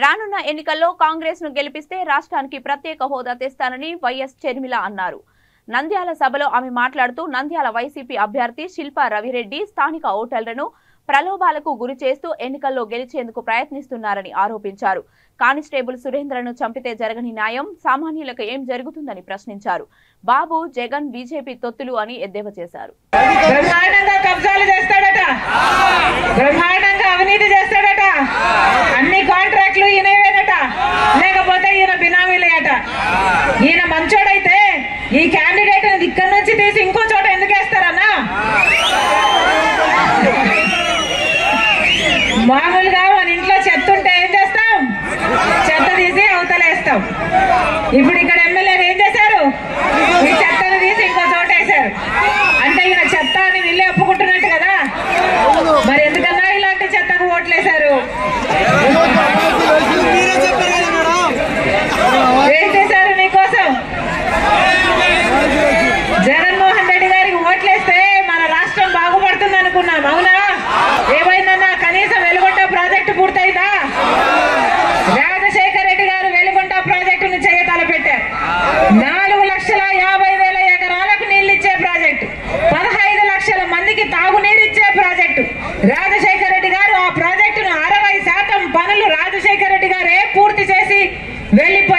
రానున్న ఎన్నికల్లో కాంగ్రెస్ ను గెలిపిస్తే రాష్ట్రానికి ప్రత్యేక హోదా తెస్తానని వైఎస్ షర్మిల అన్నారు. నంద్యాల సభలో ఆమె మాట్లాడుతూ నంద్యాల వైసీపీ అభ్యర్థి శిల్పా రవిరెడ్డి స్థానిక ఓటర్లను ప్రలోభాలకు గురి చేస్తూ ఎన్నికల్లో గెలిచేందుకు ప్రయత్నిస్తున్నారని ఆరోపించారు. కానిస్టేబుల్ సురేంద్రను చంపితే జరగని న్యాయం సామాన్యులకు ఏం జరుగుతుందని ప్రశ్నించారు. బాబు జగన్ బీజేపీ తొత్తులు అని ఎద్దేవా చేశారు. బ్రహ్మాండంగా కబ్జాలు చేస్తాడట, బ్రహ్మాండంగా అవినీతి చేస్తాడట, అన్ని కాంట్రాక్టులు ఈయనవేనట, లేకపోతే ఈయన బినామీలేట. ఈయన మంచోడైతే ఈ క్యాండిడేట్ ఇక్కడి నుంచి తీసి ఇంకో చోట ఎందుకు వేస్తారన్నా? మామూలుగా మన ఇంట్లో చెత్త ఉంటే ఏం చేస్తాం? చెత్త తీసి అవతలేస్తాం. ఇప్పుడు ఇక్కడ ఎమ్మెల్యేలు ఏం చేశారు? ఈ చెత్తను తీసి ఇంకో చోట వేశారు. అంటే ఈయన చెత్త అని వీళ్ళే ఒప్పుకుంటున్నట్టు కదా. మరి ఎందుకన్నా ఇలాంటి చెత్తకు ఓట్లేశారు? ఏం చేశారు నీకోసం? జగన్మోహన్ రెడ్డి గారికి ఓట్లేస్తే మన రాష్ట్రం బాగుపడుతుంది అనుకున్నాం, అవునా? ఏమైందన్నా కనీసం వెలుగొండ ప్రాజెక్టు పూర్తయిందా? రాజశేఖర రెడ్డి గారు వెలుగొండ ప్రాజెక్టును చేయ తలపెట్టారు. 4,50,000 ఎకరాలకు నీళ్లిచ్చే ప్రాజెక్టు, 15 లక్షల మందికి తాగునీరిచ్చే ప్రాజెక్టు. రాజశేఖర రెడ్డి గారు ఆ ప్రాజెక్టును 60% పనులు రాజశేఖర రెడ్డి గారే పూర్తి చేసి వెళ్లిపోయారు.